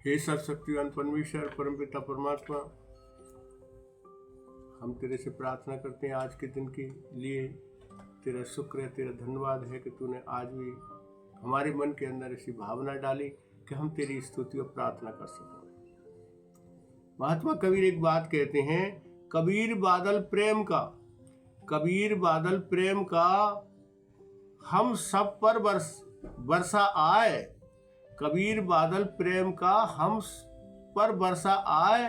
हे सर्वशक्तिवान परमेश्वर परमपिता परमात्मा, हम तेरे से प्रार्थना करते हैं आज के दिन के लिए। तेरा शुक्र है, तेरा धन्यवाद है कि तूने आज भी हमारे मन के अंदर ऐसी भावना डाली कि हम तेरी स्तुति और प्रार्थना कर सकें। महात्मा कबीर एक बात कहते हैं, कबीर बादल प्रेम का, कबीर बादल प्रेम का हम सब पर वर्षा आए। कबीर बादल प्रेम का हम पर वर्षा आए,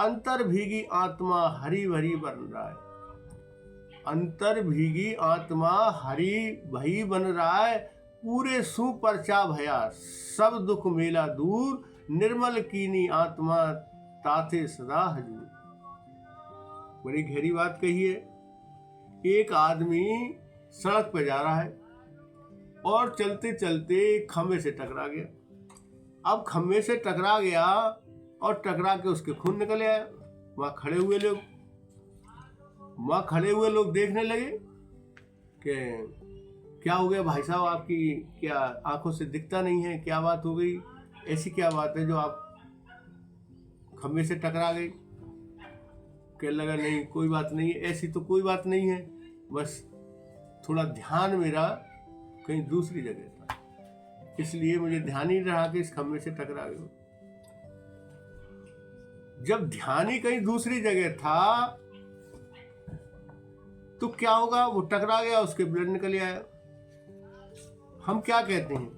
अंतर भीगी आत्मा हरी भरी बन रहा है। अंतर भीगी आत्मा हरी भई बन रहा है, पूरे सु परचा भया सब दुख मेला दूर, निर्मल कीनी आत्मा ताथे सदा हजूर। बड़ी गहरी बात कही है। एक आदमी सड़क पर जा रहा है और चलते चलते खंभे से टकरा गया। अब खंभे से टकरा गया और टकरा के उसके खून निकल आया। वहाँ खड़े हुए लोग देखने लगे कि क्या हो गया भाई साहब, आपकी क्या आंखों से दिखता नहीं है, क्या बात हो गई, ऐसी क्या बात है जो आप खंभे से टकरा गई। कहने लगा नहीं कोई बात नहीं है, ऐसी तो कोई बात नहीं है, बस थोड़ा ध्यान मेरा कहीं दूसरी जगह था, इसलिए मुझे ध्यान ही रहा कि इस खंभे से टकरा गया। जब ध्यान ही कहीं दूसरी जगह था तो क्या होगा, वो टकरा गया, उसके ब्लड निकल आया। हम क्या कहते हैं,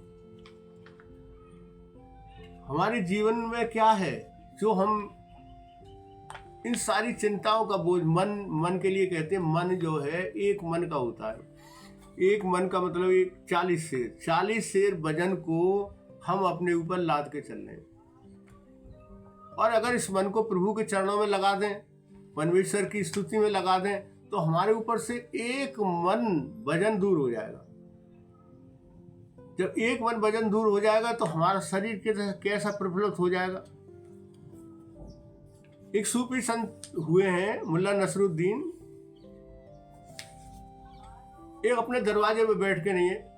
हमारे जीवन में क्या है जो हम इन सारी चिंताओं का बोझ मन के लिए कहते हैं। मन जो है एक मन का होता है, एक मन का मतलब एक 40 शेर वजन को हम अपने ऊपर लाद के चल रहे हैं। और अगर इस मन को प्रभु के चरणों में लगा दें, परमेश्वर की स्तुति में लगा दें, तो हमारे ऊपर से एक मन वजन दूर हो जाएगा। जब एक मन वजन दूर हो जाएगा तो हमारा शरीर कैसा प्रफुल्लित हो जाएगा। एक सूफी संत हुए हैं मुल्ला नसरुद्दीन, एक अपने दरवाजे में बैठ के नहीं है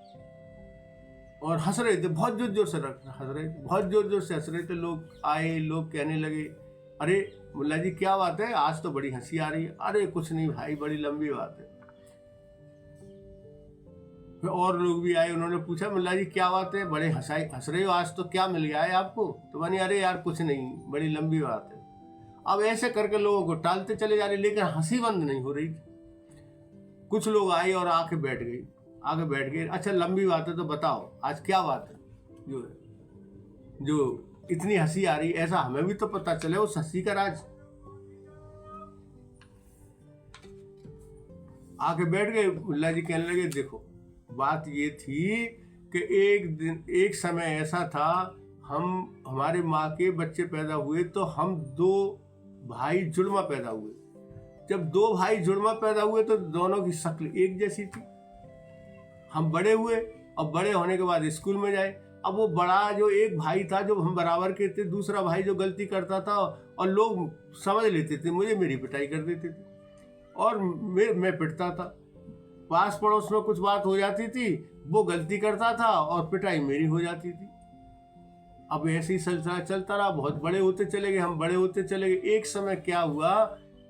और हंस रहे थे, बहुत जोर जोर से हंस रहे थे। लोग आए, लोग कहने लगे, अरे मुल्ला जी क्या बात है, आज तो बड़ी हंसी आ रही है। अरे कुछ नहीं भाई, बड़ी लंबी बात है। फिर और लोग भी आए, उन्होंने पूछा मुल्ला जी क्या बात है, बड़े हंस रहे हो, आज तो क्या मिल गया है आपको। तो मैंने अरे यार कुछ नहीं, बड़ी लंबी बात है। अब ऐसे करके लोगों को टालते चले जा रहे, लेकिन हंसी बंद नहीं हो रही थी। कुछ लोग आए और आके बैठ गए। अच्छा लंबी बात है तो बताओ आज क्या बात है जो इतनी हंसी आ रही, ऐसा हमें भी तो पता चले उस हंसी का राज। आके बैठ गए। मुल्ला जी कहने लगे, देखो बात ये थी कि एक समय ऐसा था, हमारे माँ के बच्चे पैदा हुए तो हम 2 भाई जुड़वा पैदा हुए। जब 2 भाई जुड़वा पैदा हुए तो दोनों की शक्ल एक जैसी थी। हम बड़े हुए और बड़े होने के बाद स्कूल में जाए। अब वो बड़ा जो एक भाई था जो हम बराबर के थे, दूसरा भाई जो गलती करता था और लोग समझ लेते थे, मेरी पिटाई कर देते थे और मैं पिटता था। पास पड़ोस में कुछ बात हो जाती थी, वो गलती करता था और पिटाई मेरी हो जाती थी। अब ऐसे ही चलता रहा, बहुत बड़े होते चले गए, हम बड़े होते चले गए। एक समय क्या हुआ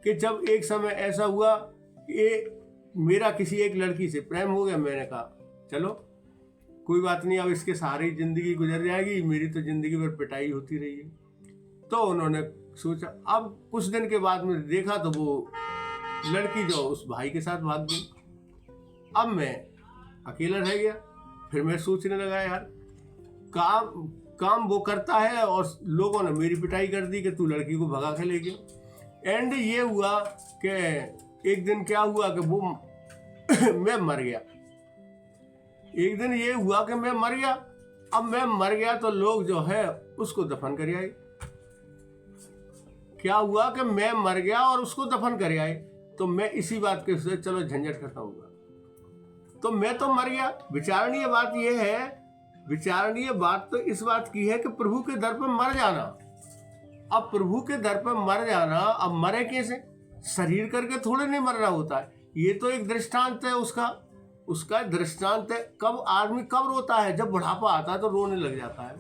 कि जब एक समय ऐसा हुआ कि मेरा किसी एक लड़की से प्रेम हो गया। मैंने कहा चलो कोई बात नहीं, अब इसके सहारे ही जिंदगी गुजर जाएगी, मेरी तो जिंदगी भर पिटाई होती रही है। तो उन्होंने सोचा, अब कुछ दिन के बाद में देखा तो वो लड़की जो उस भाई के साथ भाग गई। अब मैं अकेला रह गया। फिर मैं सोचने लगा, यार काम वो करता है और लोगों ने मेरी पिटाई कर दी कि तू लड़की को भगा के ले गया। एंड ये हुआ कि एक दिन क्या हुआ कि वो मैं मर गया। एक दिन ये हुआ कि मैं मर गया। अब मैं मर गया तो लोग जो है उसको दफन कर आए। क्या हुआ कि मैं मर गया और उसको दफन कर आए, तो मैं इसी बात के से चलो झंझट खत्म हुआ। तो मैं तो मर गया। विचारणीय बात यह है, विचारणीय बात तो इस बात की है कि प्रभु के दर पर मर जाना। अब प्रभु के दर पर मर जाना, अब मरे कैसे, शरीर करके थोड़े नहीं मरना होता है। ये तो एक दृष्टांत है उसका दृष्टांत है। कब आदमी कब रोता है, जब बुढ़ापा आता है तो रोने लग जाता है।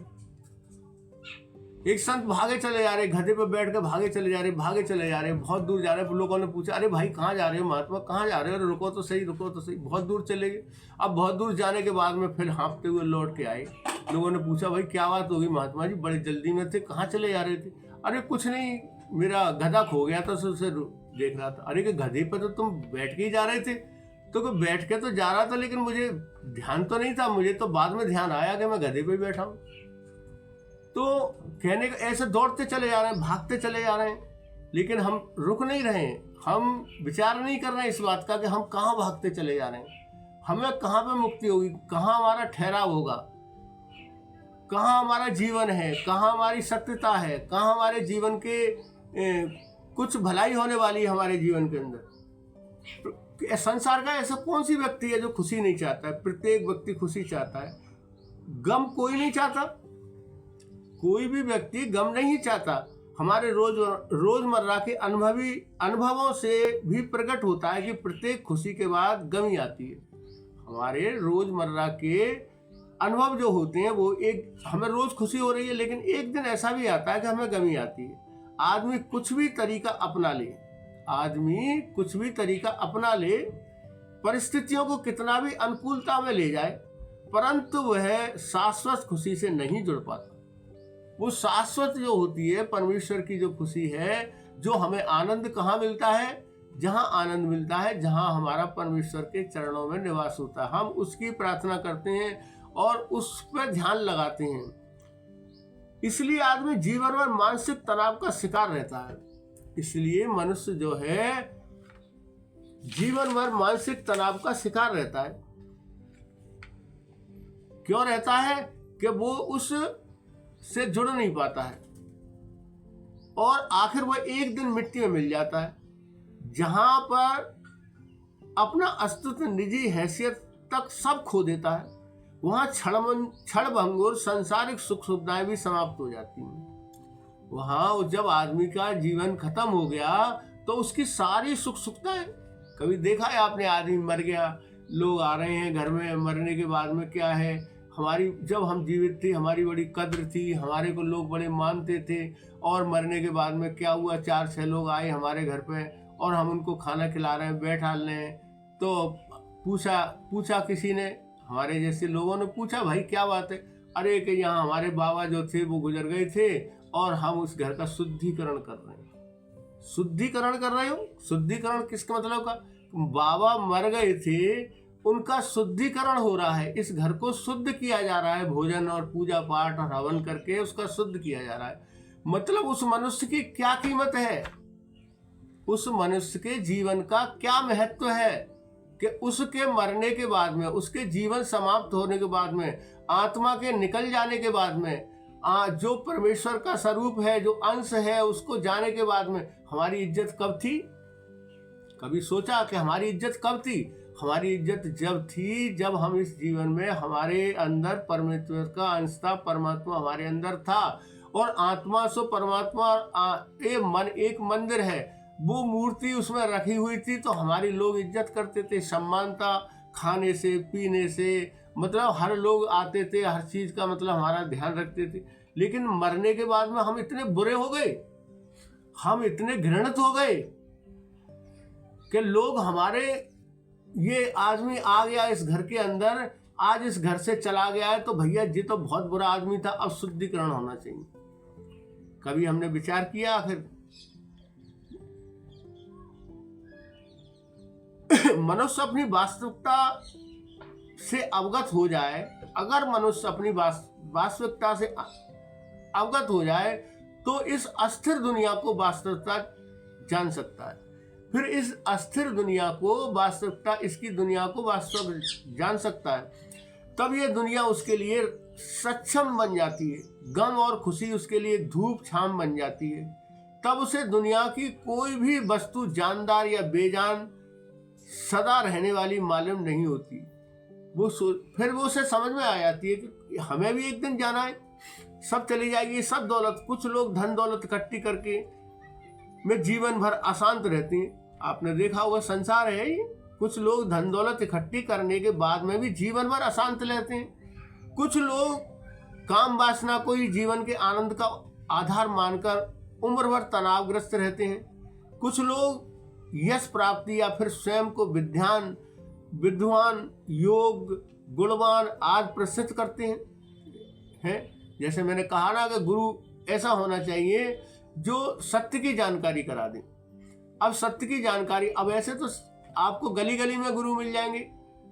एक संत भागे चले जा रहे, गधे पर बैठ कर भागे चले जा रहे, भागे चले जा रहे, बहुत दूर जा रहे। लोगों ने पूछा, अरे भाई कहाँ जा रहे हो महात्मा, कहाँ जा रहे हो? अरे रुको तो सही, रुको तो सही। बहुत दूर चले गए। अब बहुत दूर जाने के बाद में फिर हाँफते हुए लौट के आए। लोगों ने पूछा, भाई क्या बात होगी महात्मा जी, बड़े जल्दी में थे, कहाँ चले जा रहे थे? अरे कुछ नहीं, मेरा गधा खो गया था, उसे देख रहा था। अरे कि गधे पर तो तुम बैठ के ही जा रहे थे? तो बैठ के तो जा रहा था, लेकिन मुझे ध्यान तो नहीं था, मुझे तो बाद में ध्यान आया कि मैं गधे पे बैठा हूँ। तो कहने का ऐसे दौड़ते चले जा रहे हैं, भागते चले जा रहे हैं, लेकिन हम रुक नहीं रहे हैं। हम विचार नहीं कर रहे हैं इस बात का कि हम कहाँ भागते चले जा रहे हैं, हमें कहाँ पे मुक्ति होगी, कहाँ हमारा ठहराव होगा, कहाँ हमारा जीवन है, कहाँ हमारी सत्यता है, कहाँ हमारे जीवन के कुछ भलाई होने वाली है हमारे जीवन के अंदर। संसार का ऐसा कौन सी व्यक्ति है जो खुशी नहीं चाहता है? प्रत्येक व्यक्ति खुशी चाहता है, गम कोई नहीं चाहता। कोई भी व्यक्ति गम नहीं चाहता। हमारे रोजमर्रा के अनुभवों से भी प्रकट होता है कि प्रत्येक खुशी के बाद गमी आती है। हमारे रोजमर्रा के अनुभव जो होते हैं वो हमें रोज खुशी हो रही है, लेकिन एक दिन ऐसा भी आता है कि हमें गमी आती है। आदमी कुछ भी तरीका अपना ले, परिस्थितियों को कितना भी अनुकूलता में ले जाए, परंतु वह शाश्वत खुशी से नहीं जुड़ पाता। वो शाश्वत जो होती है, परमेश्वर की जो खुशी है, जो हमें आनंद कहाँ मिलता है? जहाँ आनंद मिलता है, जहाँ हमारा परमेश्वर के चरणों में निवास होता है। हम उसकी प्रार्थना करते हैं और उस पर ध्यान लगाते हैं। इसलिए आदमी जीवन भर मानसिक तनाव का शिकार रहता है। इसलिए मनुष्य जो है जीवन भर मानसिक तनाव का शिकार रहता है। क्यों रहता है? कि वो उस से जुड़ नहीं पाता है और आखिर वह एक दिन मिट्टी में मिल जाता है, जहां पर अपना अस्तित्व, निजी हैसियत तक सब खो देता है। वहां क्षणभंगुर सांसारिक सुख सुविधाएं भी समाप्त हो जाती हैं। वहां जब आदमी का जीवन खत्म हो गया तो उसकी सारी सुख सुविधाएं, कभी देखा है आपने आदमी मर गया, लोग आ रहे हैं घर में, मरने के बाद में क्या है, जब हम जीवित थे हमारी बड़ी कद्र थी, हमारे को लोग बड़े मानते थे, और मरने के बाद में क्या हुआ, 4-6 लोग आए हमारे घर पे और हम उनको खाना खिला रहे हैं, बैठा रहे हैं। तो पूछा किसी ने, हमारे जैसे लोगों ने पूछा, भाई क्या बात है? अरे कि यहाँ हमारे बाबा जो थे वो गुजर गए थे और हम उस घर का शुद्धिकरण कर रहे हैं। शुद्धिकरण कर रहे हो? शुद्धिकरण किसका मतलब का? बाबा मर गए थे, उनका शुद्धिकरण हो रहा है, इस घर को शुद्ध किया जा रहा है, भोजन और पूजा पाठ और हवन करके उसका शुद्ध किया जा रहा है। मतलब उस मनुष्य की क्या कीमत है, उस मनुष्य के जीवन का क्या महत्व है कि उसके मरने के बाद में, उसके जीवन समाप्त होने के बाद में, आत्मा के निकल जाने के बाद में, जो परमेश्वर का स्वरूप है, जो अंश है, उसको जाने के बाद में हमारी इज्जत कब थी? कभी सोचा कि हमारी इज्जत कब थी? हमारी इज्जत जब थी जब हम इस जीवन में, हमारे अंदर परमेश्वर का अंश था, परमात्मा हमारे अंदर था, और आत्मा सो परमात्मा एक मंदिर है, वो मूर्ति उसमें रखी हुई थी, तो हमारी लोग इज्जत करते थे, सम्मान था, खाने से पीने से, मतलब हर लोग आते थे, हर चीज का मतलब हमारा ध्यान रखते थे। लेकिन मरने के बाद में हम इतने बुरे हो गए, हम इतने घृणित हो गए कि लोग हमारे, ये आदमी आ गया इस घर के अंदर, आज इस घर से चला गया है तो भैया जी तो बहुत बुरा आदमी था, अब शुद्धिकरण होना चाहिए। कभी हमने विचार किया? आखिर मनुष्य अपनी वास्तविकता से अवगत हो जाए, अगर मनुष्य अपनी वास्तविकता से अवगत हो जाए तो इस अस्थिर दुनिया को वास्तविकता जान सकता है। फिर इस अस्थिर दुनिया को वास्तविकता, इसकी दुनिया को वास्तव जान सकता है, तब ये दुनिया उसके लिए सक्षम बन जाती है, गम और खुशी उसके लिए धूप छाम बन जाती है। तब उसे दुनिया की कोई भी वस्तु जानदार या बेजान सदा रहने वाली मालूम नहीं होती। फिर वो उसे समझ में आ जाती है कि हमें भी एक दिन जाना है, सब चली जाएगी, सब दौलत, कुछ लोग धन दौलत इकट्ठी करके में जीवन भर अशांत रहते हैं। आपने देखा हुआ संसार है ये, कुछ लोग धन दौलत इकट्ठी करने के बाद में भी जीवन भर अशांत रहते हैं। कुछ लोग काम वासना को ही जीवन के आनंद का आधार मानकर उम्र भर तनावग्रस्त रहते हैं। कुछ लोग यश प्राप्ति या फिर स्वयं को विद्वान, योग, गुणवान आदि प्रसिद्ध करते हैं। जैसे मैंने कहा ना कि गुरु ऐसा होना चाहिए जो सत्य की जानकारी करा दे। अब सत्य की जानकारी, अब ऐसे तो आपको गली गली में गुरु मिल जाएंगे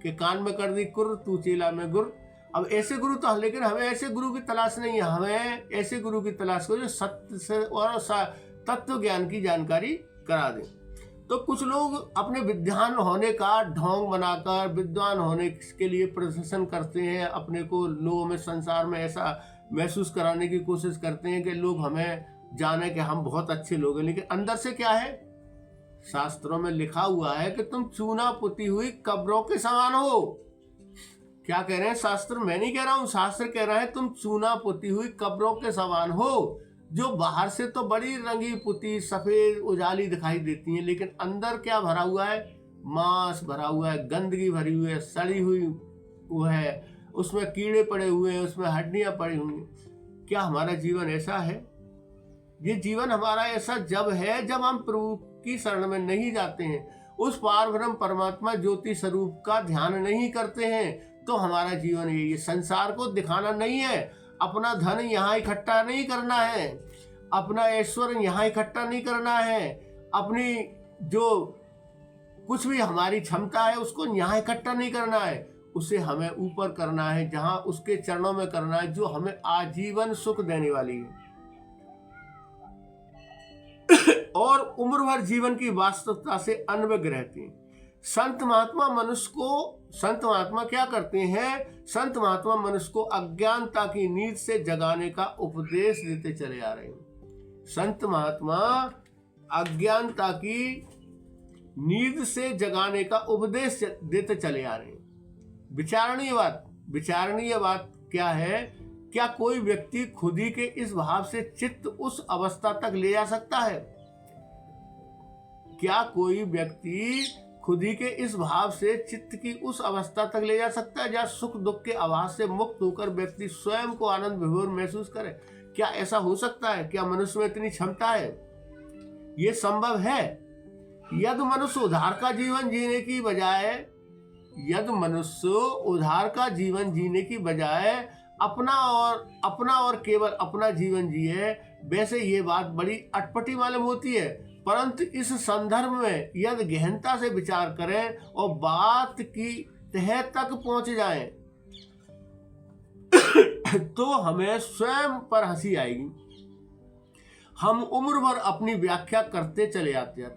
कि कान में कर दी कुर तू चेला में गुर। अब ऐसे गुरु तो, लेकिन हमें ऐसे गुरु की तलाश नहीं है। हमें ऐसे गुरु की तलाश करो जो सत्य से और तत्व ज्ञान की जानकारी करा दे। तो कुछ लोग अपने विद्वान होने का ढोंग बनाकर विद्वान होने के लिए प्रदर्शन करते हैं, अपने को लोगों में, संसार में ऐसा महसूस कराने की कोशिश करते हैं कि लोग हमें जाने कि हम बहुत अच्छे लोग हैं। लेकिन अंदर से क्या है? शास्त्रों में लिखा हुआ है कि तुम चूना पुती हुई कब्रों के समान हो। क्या कह रहे हैं शास्त्र? मैं नहीं कह रहा हूं, शास्त्र कह रहा है तुम चूना पुती हुई कब्रों के समान हो, जो बाहर से तो बड़ी रंगी पुती सफेद उजाली दिखाई देती है, लेकिन अंदर क्या भरा हुआ है? मांस भरा हुआ है, गंदगी भरी हुई है, सड़ी हुई वो है, उसमें कीड़े पड़े हुए हैं, उसमें हड्डियां पड़ी हुई हैं। क्या हमारा जीवन ऐसा है? ये जीवन हमारा ऐसा जब है जब हम प्रभु की शरण में नहीं जाते हैं, उस पार ब्रह्म परमात्मा ज्योति स्वरूप का ध्यान नहीं करते हैं, तो हमारा जीवन ये संसार को दिखाना नहीं है, अपना धन यहाँ इकट्ठा नहीं करना है, अपना ऐश्वर्य यहाँ इकट्ठा नहीं करना है, अपनी जो कुछ भी हमारी क्षमता है उसको यहाँ इकट्ठा नहीं करना है, उसे हमें ऊपर करना है, जहाँ उसके चरणों में करना है, जो हमें आजीवन सुख देने वाली है और उम्र भर जीवन की वास्तविकता से अनभिज्ञ रहती हैं। संत महात्मा क्या करते हैं? संत महात्मा मनुष्य को अज्ञानता की नींद से जगाने का उपदेश देते चले आ रहे हैं। संत महात्मा अज्ञानता की नींद से जगाने का उपदेश देते चले आ रहे हैं। विचारणीय बात क्या है? क्या कोई व्यक्ति खुद ही के इस भाव से चित्त उस अवस्था तक ले जा सकता है? क्या कोई व्यक्ति खुद ही के इस भाव से चित्त की उस अवस्था तक ले जा सकता है जहाँ सुख दुख के आभास से मुक्त होकर व्यक्ति स्वयं को आनंद विभोर महसूस करे? क्या ऐसा हो सकता है? क्या मनुष्य में इतनी क्षमता है? ये संभव है। यदि मनुष्य उधार का जीवन जीने की बजाय अपना और केवल अपना जीवन जिए, वैसे ये बात बड़ी अटपटी मालूम होती है। परंतु इस संदर्भ में यदि गहनता से विचार करें और बात की तह तक पहुंच जाएं, तो हमें स्वयं पर हंसी आएगी। हम उम्र भर अपनी व्याख्या करते चले जाते हैं।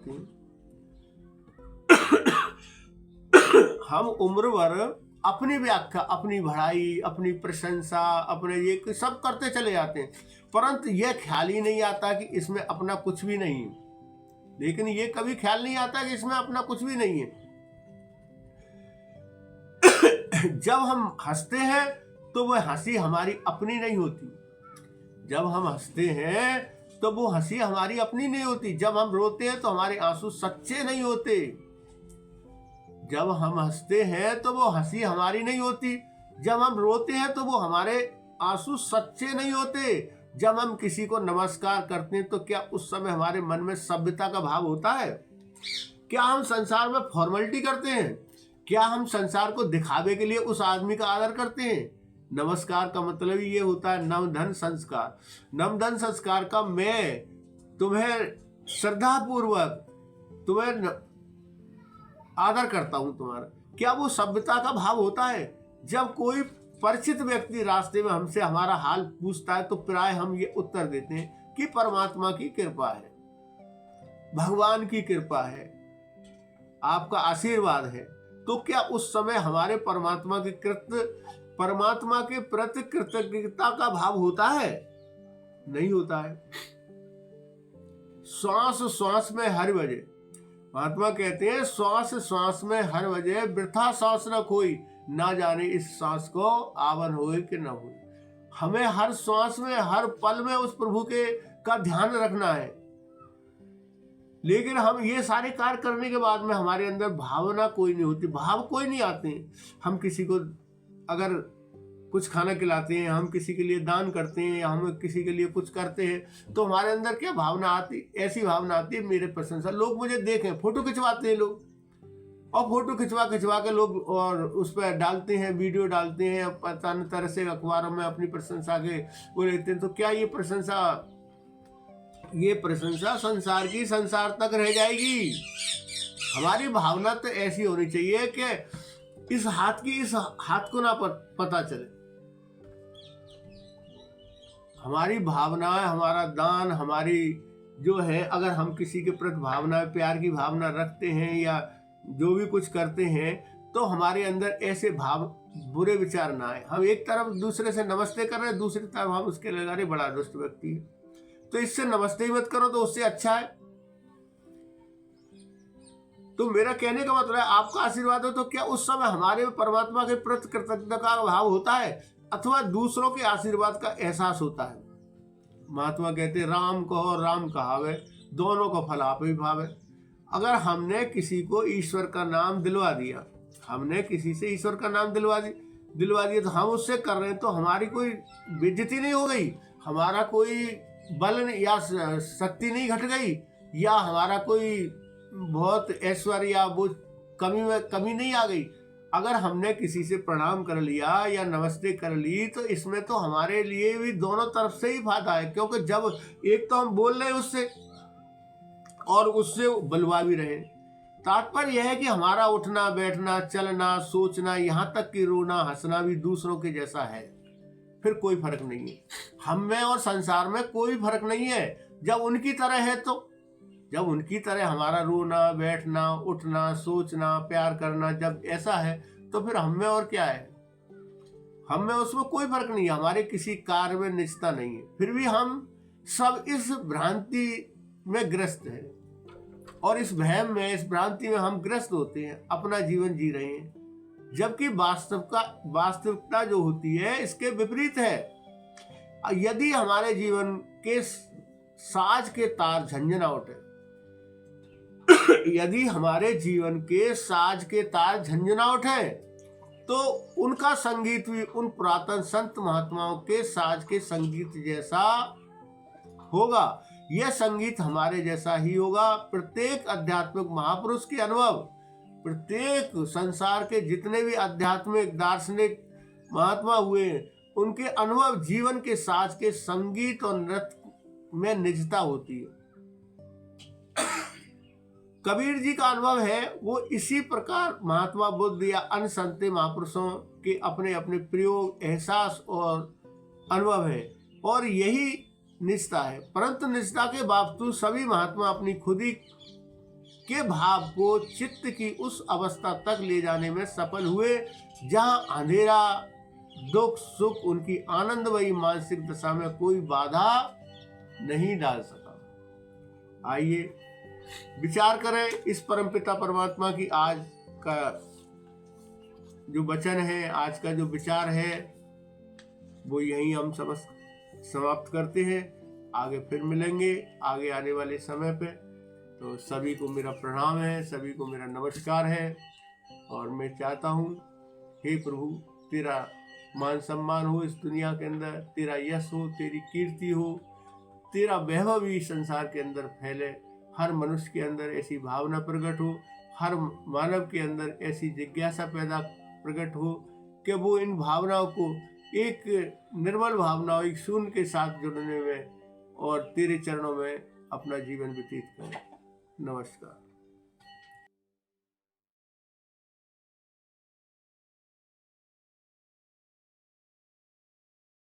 हम उम्र भर अपनी व्याख्या, अपनी बढ़ाई, अपनी प्रशंसा, अपने ये सब करते चले जाते हैं, परंतु यह ख्याल ही नहीं आता कि इसमें अपना कुछ भी नहीं है। लेकिन ये कभी ख्याल नहीं आता कि इसमें अपना कुछ भी नहीं है। जब हम हंसते हैं तो वह हंसी हमारी अपनी नहीं होती। जब हम हंसते हैं तो वो हंसी हमारी अपनी नहीं होती। जब हम रोते हैं तो हमारे आंसू सच्चे नहीं होते। जब हम हंसते हैं तो वो हंसी हमारी नहीं होती। जब हम रोते हैं तो वो हमारे आंसू सच्चे नहीं होते। जब हम किसी को नमस्कार करते हैं तो क्या उस समय हमारे मन में सभ्यता का भाव होता है? क्या हम संसार में फॉर्मेलिटी करते हैं? क्या हम संसार को दिखावे के लिए उस आदमी का आदर करते हैं? नमस्कार का मतलब ये होता है नम धन संस्कार। नम धन संस्कार का मैं तुम्हें श्रद्धा पूर्वक तुम्हें आदर करता हूं तुम्हारा। क्या वो सभ्यता का भाव होता है? जब कोई परिचित व्यक्ति रास्ते में हमसे हमारा हाल पूछता है तो प्राय हम ये उत्तर देते हैं कि परमात्मा की कृपा है, भगवान की कृपा है, आपका आशीर्वाद है। तो क्या उस समय हमारे परमात्मा के प्रति कृतज्ञता का भाव होता है? नहीं होता है। श्वास श्वास में हर बजे, महात्मा कहते हैं श्वास श्वास में हर बजे वृथा सांस न कोई, ना जाने इस सांस को आवन होए कि न होए। हमें हर श्वास में हर पल में उस प्रभु का ध्यान रखना है। लेकिन हम ये सारे कार्य करने के बाद में हमारे अंदर भावना कोई नहीं होती, भाव कोई नहीं आते। हम किसी को अगर कुछ खाना खिलाते हैं, हम किसी के लिए दान करते हैं, या हम किसी के लिए कुछ करते हैं, तो हमारे अंदर क्या भावना आती, ऐसी भावना आती है मेरे प्रशंसा, लोग मुझे देखें। फोटो खिंचवाते हैं लोग, और फोटो खिंचवा के लोग और उस पर डालते हैं, वीडियो डालते हैं, पता न तरह से अखबारों में अपनी प्रशंसा के वो लेते हैं। तो क्या ये प्रशंसा संसार की संसार तक रह जाएगी? हमारी भावना तो ऐसी होनी चाहिए कि इस हाथ को ना पता चले। हमारी भावना, हमारा दान, हमारी जो है, अगर हम किसी के प्रति भावना, प्यार की भावना रखते हैं या जो भी कुछ करते हैं, तो हमारे अंदर ऐसे बुरे विचार ना आए। हम एक तरफ दूसरे से नमस्ते कर रहे हैं, दूसरी तरफ हम उसके लगा रहे बड़ा दुष्ट व्यक्ति है, तो इससे नमस्ते ही मत करो, तो उससे अच्छा है। तो मेरा कहने का मतलब है, आपका आशीर्वाद हो तो क्या उस समय हमारे परमात्मा के प्रति कृतज्ञता का भाव होता है, अथवा दूसरों के आशीर्वाद का एहसास होता है? महात्मा कहते हैं, राम कहो राम कहावे, दोनों को फल आप ही भावे। अगर हमने किसी को ईश्वर का नाम दिलवा दिया, हमने किसी से ईश्वर का नाम दिलवा दिया, तो हम उससे कर रहे हैं, तो हमारी कोई बेइज्जती नहीं हो गई, हमारा कोई बल या शक्ति नहीं घट गई, या हमारा कोई बहुत ऐश्वर्य या वो कमी नहीं आ गई। अगर हमने किसी से प्रणाम कर लिया या नमस्ते कर ली, तो इसमें तो हमारे लिए भी दोनों तरफ से ही फायदा है, क्योंकि जब एक तो हम बोल रहे हैं उससे और उससे बलवा भी रहे। तात्पर्य यह है कि हमारा उठना बैठना, चलना, सोचना, यहाँ तक कि रोना हंसना भी दूसरों के जैसा है, फिर कोई फर्क नहीं है। हम में और संसार में कोई फर्क नहीं है जब उनकी तरह है। तो जब उनकी तरह हमारा रोना बैठना, उठना, सोचना, प्यार करना जब ऐसा है, तो फिर हम में और क्या है? हम में उसमें कोई फर्क नहीं है, हमारे किसी कार्य में निजता नहीं है। फिर भी हम सब इस भ्रांति में ग्रस्त हैं, और इस वहम में, इस भ्रांति में हम ग्रस्त होते हैं, अपना जीवन जी रहे हैं, जबकि वास्तविकता जो होती है इसके विपरीत है। यदि हमारे जीवन के साज के तार झंझना उठे, यदि हमारे जीवन के साज के तार झंझना उठे, तो उनका संगीत भी उन पुरातन संत महात्माओं के साज के संगीत जैसा होगा। यह संगीत हमारे जैसा ही होगा। प्रत्येक आध्यात्मिक महापुरुष के अनुभव, प्रत्येक संसार के जितने भी आध्यात्मिक दार्शनिक महात्मा हुए, उनके अनुभव जीवन के साज के संगीत और नृत्य में निजता होती है। कबीर जी का अनुभव है वो इसी प्रकार महात्मा बुद्ध या अन्य संत महापुरुषों के अपने अपने प्रयोग, एहसास और अनुभव है, और यही निष्ठा है। परंतु निष्ठा के बावजूद सभी महात्मा अपनी खुदी के भाव को चित्त की उस अवस्था तक ले जाने में सफल हुए जहां अंधेरा, दुख, सुख उनकी आनंदमयी मानसिक दशा में कोई बाधा नहीं डाल सका। आइए विचार करें इस परमपिता परमात्मा की आज का जो वचन है, आज का जो विचार है, वो यहीं हम समाप्त करते हैं। आगे फिर मिलेंगे आगे आने वाले समय पे। तो सभी को मेरा प्रणाम है, सभी को मेरा नमस्कार है, और मैं चाहता हूँ हे प्रभु, तेरा मान सम्मान हो इस दुनिया के अंदर, तेरा यश हो, तेरी कीर्ति हो, तेरा वैभव भी संसार के अंदर फैले, हर मनुष्य के अंदर ऐसी भावना प्रकट हो, हर मानव के अंदर ऐसी जिज्ञासा प्रकट हो कि वो इन भावनाओं को एक निर्मल भावनाओं, एक शून्य के साथ जुड़ने में और तेरे चरणों में अपना जीवन व्यतीत करें। नमस्कार।